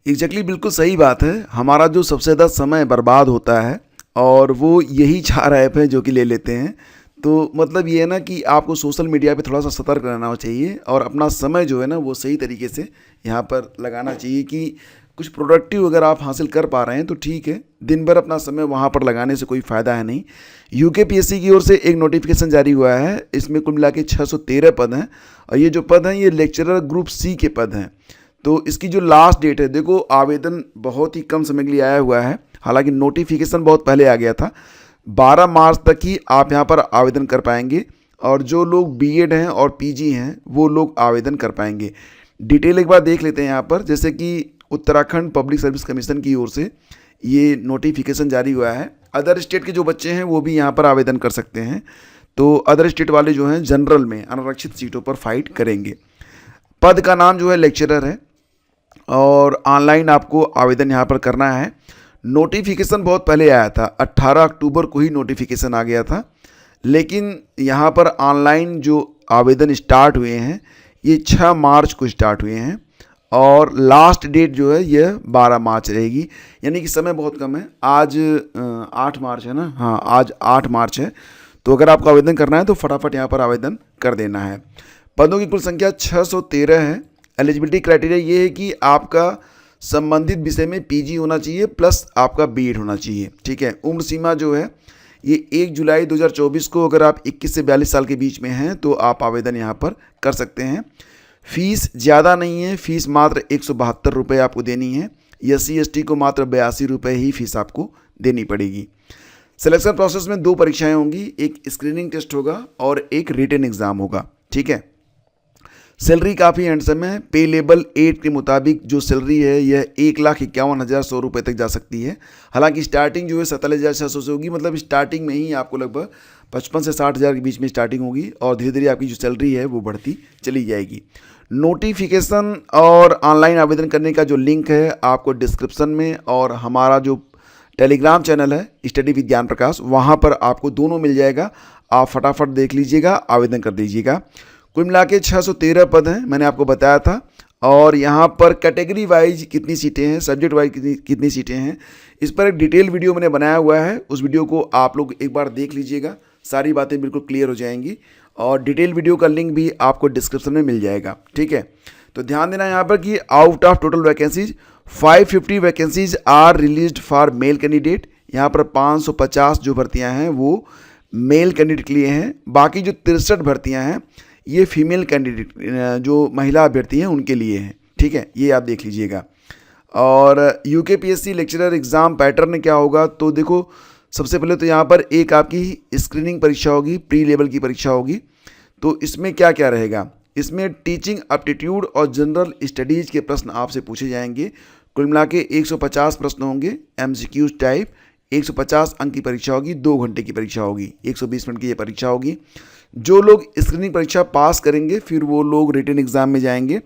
Exactly बिल्कुल सही बात है। हमारा जो सबसे ज़्यादा समय बर्बाद होता है और वो यही 4 ऐप हैं जो कि ले लेते हैं। तो मतलब ये है ना कि आपको सोशल मीडिया पे थोड़ा सा सतर्क रहना चाहिए और अपना समय जो है ना वो सही तरीके से यहाँ पर लगाना चाहिए कि कुछ प्रोडक्टिव अगर आप हासिल कर पा रहे हैं तो ठीक है, दिन भर अपना समय वहाँ पर लगाने से कोई फ़ायदा है नहीं। यूकेपीएससी की ओर से एक नोटिफिकेशन जारी हुआ है, इसमें कुल मिला के 613 पद हैं और ये जो पद हैं ये लेक्चरर ग्रुप सी के पद हैं। तो इसकी जो लास्ट डेट है, देखो आवेदन बहुत ही कम समय के लिए आया हुआ है, हालांकि नोटिफिकेशन बहुत पहले आ गया था। 12 मार्च तक ही आप यहाँ पर आवेदन कर पाएंगे और जो लोग बीएड हैं और पीजी हैं वो लोग आवेदन कर पाएंगे। डिटेल एक बार देख लेते हैं यहाँ पर, जैसे कि उत्तराखंड पब्लिक सर्विस कमीशन की ओर से ये नोटिफिकेशन जारी हुआ है। अदर स्टेट के जो बच्चे हैं वो भी यहाँ पर आवेदन कर सकते हैं। तो अदर स्टेट वाले जो हैं जनरल में अनारक्षित सीटों पर फाइट करेंगे। पद का नाम जो है लेक्चरर है और ऑनलाइन आपको आवेदन यहाँ पर करना है। नोटिफिकेशन बहुत पहले आया था, 18 अक्टूबर को ही नोटिफिकेशन आ गया था, लेकिन यहाँ पर ऑनलाइन जो आवेदन स्टार्ट हुए हैं ये 6 मार्च को स्टार्ट हुए हैं और लास्ट डेट जो है यह 12 मार्च रहेगी, यानी कि समय बहुत कम है। आज 8 मार्च है ना, हाँ आज 8 मार्च है। तो अगर आपको आवेदन करना है तो फटाफट यहाँ पर आवेदन कर देना है। पदों की कुल संख्या 613 है। एलिजिबिलिटी क्राइटेरिया ये है कि आपका संबंधित विषय में पीजी होना चाहिए प्लस आपका बीएड होना चाहिए, ठीक है। उम्र सीमा जो है ये 1 जुलाई 2024 को, अगर आप 21 से 42 साल के बीच में हैं तो आप आवेदन यहाँ पर कर सकते हैं। फीस ज़्यादा नहीं है, फीस मात्र 172 रुपये आपको देनी है। SC ST को मात्र 82 रुपये ही फीस आपको देनी पड़ेगी। सिलेक्शन प्रोसेस में 2 परीक्षाएं होंगी, एक स्क्रीनिंग टेस्ट होगा और एक रिटन एग्ज़ाम होगा, ठीक है। सैलरी काफ़ी हैंडसम है। पे लेवल 8 के मुताबिक जो सैलरी है यह 1,51,100 रुपये तक जा सकती है। हालांकि स्टार्टिंग जो है 47,600 से होगी, मतलब स्टार्टिंग में ही आपको लगभग 55 से 60,000 के बीच में स्टार्टिंग होगी और धीरे धीरे आपकी जो सैलरी है वो बढ़ती चली जाएगी। नोटिफिकेशन और ऑनलाइन आवेदन करने का जो लिंक है आपको डिस्क्रिप्शन में, और हमारा जो टेलीग्राम चैनल है स्टडी विद ज्ञान प्रकाश, वहाँ पर आपको दोनों मिल जाएगा। आप फटाफट देख लीजिएगा, आवेदन कर दीजिएगा। कुल मिला के 613 पद हैं, मैंने आपको बताया था। और यहाँ पर कैटेगरी वाइज कितनी सीटें हैं, सब्जेक्ट वाइज कितनी सीटें हैं, इस पर एक डिटेल वीडियो मैंने बनाया हुआ है। उस वीडियो को आप लोग एक बार देख लीजिएगा, सारी बातें बिल्कुल क्लियर हो जाएंगी और डिटेल वीडियो का लिंक भी आपको डिस्क्रिप्शन में मिल जाएगा, ठीक है। तो ध्यान देना यहाँ पर कि out of total vacancies 550 vacancies are released for male candidate. यहाँ पर 550 जो भर्तियाँ हैं वो मेल कैंडिडेट के लिए हैं। बाकी जो 63 भर्तियाँ हैं ये फीमेल कैंडिडेट जो महिला अभ्यर्थी हैं उनके लिए हैं, ठीक है। ये आप देख लीजिएगा। और यूकेपीएससी लेक्चरर एग्ज़ाम पैटर्न क्या होगा, तो देखो सबसे पहले तो यहाँ पर एक आपकी स्क्रीनिंग परीक्षा होगी, प्री लेवल की परीक्षा होगी। तो इसमें क्या क्या रहेगा, इसमें टीचिंग एप्टीट्यूड और जनरल स्टडीज़ के प्रश्न आपसे पूछे जाएंगे। कुल मिला के 150 प्रश्न होंगे MCQs टाइप। 150 अंक की परीक्षा होगी, 2 घंटे की परीक्षा होगी, 120 मिनट की ये परीक्षा होगी। जो लोग स्क्रीनिंग परीक्षा पास करेंगे फिर वो लोग रिटन एग्ज़ाम में जाएंगे।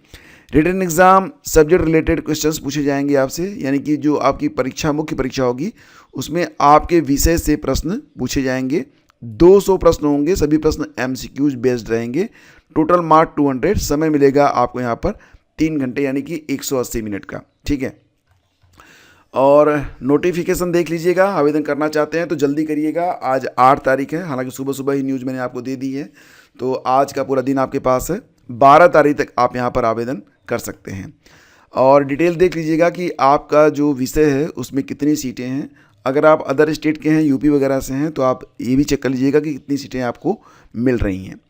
Written exam subject related questions पूछे जाएंगे आपसे, यानी कि जो आपकी परीक्षा मुख्य परीक्षा होगी उसमें आपके विषय से प्रश्न पूछे जाएंगे। 200 प्रश्न होंगे, सभी प्रश्न MCQs बेस्ड रहेंगे। Total mark 200। समय मिलेगा आपको यहाँ पर 3 घंटे यानी कि 180 मिनट का, ठीक है। और नोटिफिकेशन देख लीजिएगा, आवेदन करना चाहते हैं तो जल्दी करिएगा। आज 8 तारीख है, हालांकि सुबह सुबह ही न्यूज़ मैंने आपको दे दी है, तो आज का पूरा दिन आपके पास है। 12 तारीख तक आप यहां पर आवेदन कर सकते हैं। और डिटेल देख लीजिएगा कि आपका जो विषय है उसमें कितनी सीटें हैं। अगर आप अदर स्टेट के हैं, यूपी वगैरह से हैं, तो आप ये भी चेक कर लीजिएगा कि कितनी सीटें आपको मिल रही हैं।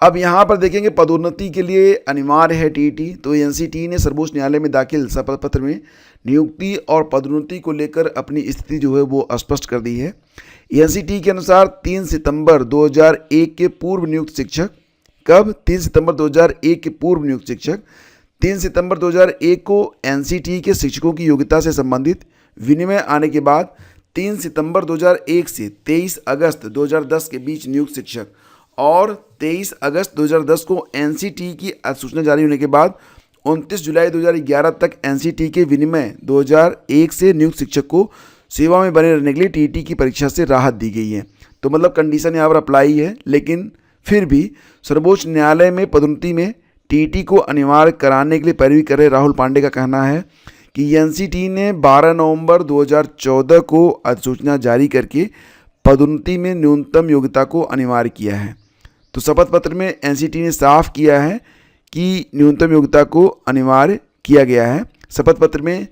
अब यहाँ पर देखेंगे पदोन्नति के लिए अनिवार्य है टीईटी। तो एनसीटी ने सर्वोच्च न्यायालय में दाखिल शपथ पत्र में नियुक्ति और पदोन्नति को लेकर अपनी स्थिति जो है वो स्पष्ट कर दी है। एनसीटी के अनुसार 3 सितंबर 2001 के पूर्व नियुक्त शिक्षक, कब 3 सितंबर 2001 के पूर्व नियुक्त शिक्षक 3 सितंबर 2001 को एनसीटी के शिक्षकों की योग्यता से संबंधित विनिमय आने के बाद 3 सितंबर 2001 से 23 अगस्त 2010 के बीच नियुक्त शिक्षक और 23 अगस्त 2010 को एनसीटी की अधिसूचना जारी होने के बाद 29 जुलाई 2011 तक एनसीटी के विनिमय 2001 से नियुक्त शिक्षक को सेवा में बने रहने के लिए टीईटी की परीक्षा से राहत दी गई है। तो मतलब कंडीशन यहाँ पर अप्लाई है, लेकिन फिर भी सर्वोच्च न्यायालय में पदोन्नति में टीईटी को अनिवार्य कराने के लिए पैरवी कर रहे राहुल पांडे का कहना है कि एनसीटी ने 12 नवंबर 2014 को अधिसूचना जारी करके पदोन्नति में न्यूनतम योग्यता को अनिवार्य किया है। तो शपथ पत्र में एनसीटी ने साफ किया है कि न्यूनतम योग्यता को अनिवार्य किया गया है। शपथ पत्र में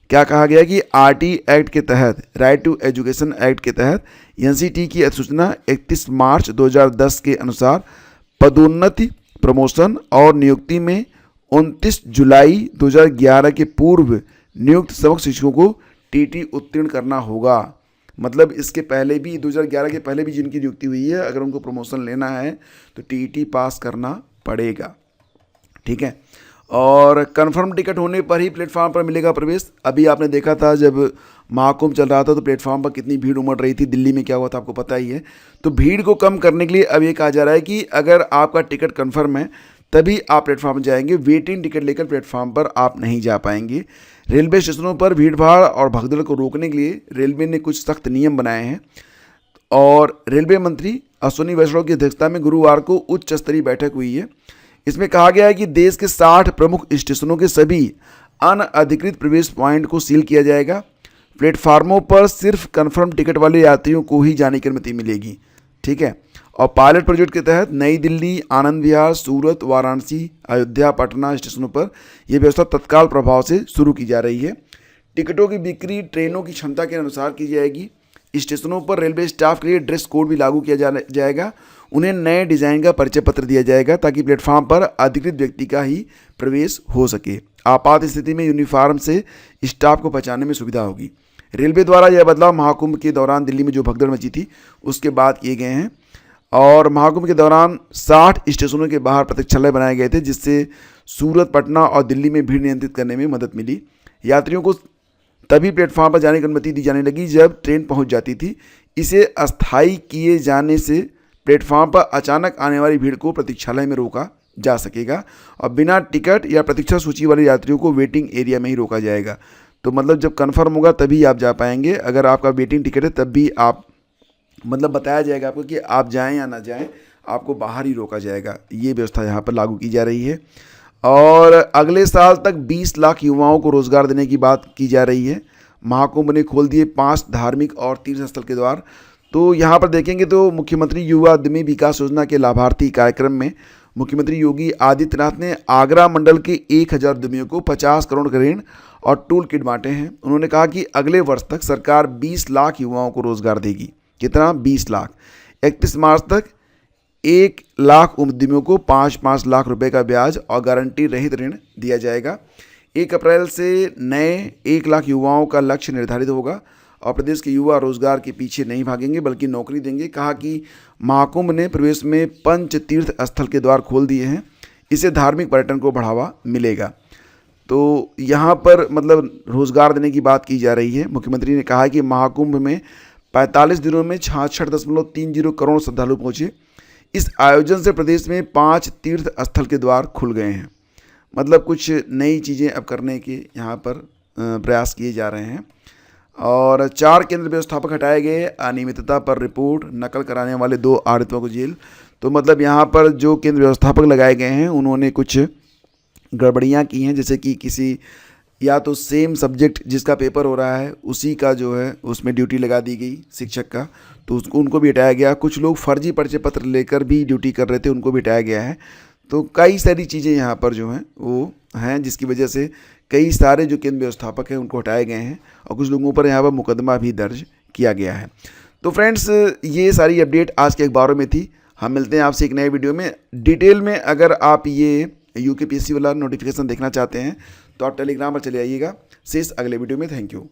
क्या कहा गया कि आरटी एक्ट के तहत, राइट टू एजुकेशन एक्ट के तहत एनसीटी की अधिसूचना 31 मार्च 2010 के अनुसार पदोन्नति, प्रमोशन और नियुक्ति में 29 जुलाई 2011 के पूर्व नियुक्त सबक शिक्षकों को टीटी उत्तीर्ण करना होगा। मतलब इसके पहले भी 2011 के पहले भी जिनकी नियुक्ति हुई है, अगर उनको प्रमोशन लेना है तो टीटी पास करना पड़ेगा। ठीक है। और कंफर्म टिकट होने पर ही प्लेटफॉर्म पर मिलेगा प्रवेश। अभी आपने देखा था जब महाकुंभ चल रहा था तो प्लेटफॉर्म पर कितनी भीड़ उमड़ रही थी, दिल्ली में क्या हुआ था आपको पता ही है। तो भीड़ को कम करने के लिए अब ये कहा जा रहा है कि अगर आपका टिकट कंफर्म है तभी आप प्लेटफॉर्म पर जाएंगे, वेटिंग टिकट लेकर प्लेटफॉर्म पर आप नहीं जा पाएंगे। रेलवे स्टेशनों पर भीड़भाड़ और भगदड़ को रोकने के लिए रेलवे ने कुछ सख्त नियम बनाए हैं और रेलवे मंत्री अश्विनी वैष्णव की अध्यक्षता में गुरुवार को उच्च स्तरीय बैठक हुई है। इसमें कहा गया है कि देश के 60 प्रमुख स्टेशनों के सभी अनअधिकृत प्रवेश पॉइंट को सील किया जाएगा। प्लेटफार्मों पर सिर्फ कंफर्म टिकट वाले यात्रियों को ही जाने की अनुमति मिलेगी। ठीक है। और पायलट प्रोजेक्ट के तहत नई दिल्ली, आनंद विहार, सूरत, वाराणसी, अयोध्या, पटना स्टेशनों पर यह व्यवस्था तत्काल प्रभाव से शुरू की जा रही है। टिकटों की बिक्री ट्रेनों की क्षमता के अनुसार की जाएगी। स्टेशनों पर रेलवे स्टाफ के लिए ड्रेस कोड भी लागू किया जाएगा। उन्हें नए डिज़ाइन का परिचय पत्र दिया जाएगा ताकि प्लेटफॉर्म पर अधिकृत व्यक्ति का ही प्रवेश हो सके। आपात स्थिति में यूनिफॉर्म से स्टाफ को पहचानने में सुविधा होगी। रेलवे द्वारा यह बदलाव महाकुंभ के दौरान दिल्ली में जो भगदड़ मची थी उसके बाद किए गए हैं। और महाकुंभ के दौरान 60 स्टेशनों के बाहर प्रतीक्षालय बनाए गए थे, जिससे सूरत, पटना और दिल्ली में भीड़ नियंत्रित करने में मदद मिली। यात्रियों को तभी प्लेटफॉर्म पर जाने की अनुमति दी जाने लगी जब ट्रेन पहुंच जाती थी। इसे अस्थायी किए जाने से प्लेटफॉर्म पर अचानक आने वाली भीड़ को प्रतीक्षालय में रोका जा सकेगा और बिना टिकट या प्रतीक्षा सूची वाले यात्रियों को वेटिंग एरिया में ही रोका जाएगा। तो मतलब जब कन्फर्म होगा तभी आप जा पाएंगे। अगर आपका वेटिंग टिकट है तब भी आप मतलब बताया जाएगा आपको कि आप जाएं या ना जाएं, आपको बाहर ही रोका जाएगा। ये व्यवस्था यहाँ पर लागू की जा रही है। और अगले साल तक 20 लाख युवाओं को रोजगार देने की बात की जा रही है। महाकुंभ ने खोल दिए 5 धार्मिक और तीर्थ स्थल के द्वार। तो यहाँ पर देखेंगे तो मुख्यमंत्री युवा उद्यमी विकास योजना के लाभार्थी कार्यक्रम में मुख्यमंत्री योगी आदित्यनाथ ने आगरा मंडल के 1000 उद्यमियों को 50 करोड़ का ऋण और टूल किट बांटे हैं। उन्होंने कहा कि अगले वर्ष तक सरकार 20 लाख युवाओं को रोजगार देगी। कितना? 20 लाख। 31 मार्च तक 1 लाख उद्यमियों को 5-5 लाख रुपए का ब्याज और गारंटी रहित ऋण दिया जाएगा। 1 अप्रैल से नए 1 लाख युवाओं का लक्ष्य निर्धारित होगा और प्रदेश के युवा रोजगार के पीछे नहीं भागेंगे बल्कि नौकरी देंगे। कहा कि महाकुंभ ने प्रदेश में पंच तीर्थ स्थल के द्वार खोल दिए हैं, इससे धार्मिक पर्यटन को बढ़ावा मिलेगा। तो यहाँ पर मतलब रोजगार देने की बात की जा रही है। मुख्यमंत्री ने कहा कि महाकुंभ में 45 दिनों में 66.30 करोड़ श्रद्धालु पहुँचे। इस आयोजन से प्रदेश में 5 तीर्थ स्थल के द्वार खुल गए हैं। मतलब कुछ नई चीज़ें अब करने के यहाँ पर प्रयास किए जा रहे हैं। और 4 केंद्र व्यवस्थापक हटाए गए। अनियमितता पर रिपोर्ट, नकल कराने वाले 2 आरोपियों को जेल। तो मतलब यहाँ पर जो केंद्र व्यवस्थापक लगाए गए हैं उन्होंने कुछ गड़बड़ियाँ की हैं, जैसे कि किसी या तो सेम सब्जेक्ट जिसका पेपर हो रहा है उसी का जो है उसमें ड्यूटी लगा दी गई शिक्षक का, तो उसको उनको भी हटाया गया। कुछ लोग फर्जी परिचय पत्र लेकर भी ड्यूटी कर रहे थे, उनको भी हटाया गया है। तो कई सारी चीज़ें यहाँ पर जो हैं वो हैं जिसकी वजह से कई सारे जो केंद्र व्यवस्थापक हैं उनको हटाए गए हैं और कुछ लोगों पर यहाँ पर मुकदमा भी दर्ज किया गया है। तो फ्रेंड्स, ये सारी अपडेट आज के अखबारों में थी। हम मिलते हैं आपसे एक नए वीडियो में। डिटेल में अगर आप ये यूकेपीएससी वाला नोटिफिकेशन देखना चाहते हैं तो आप टेलीग्राम पर चले आइएगा। शेष अगले वीडियो में। Thank you.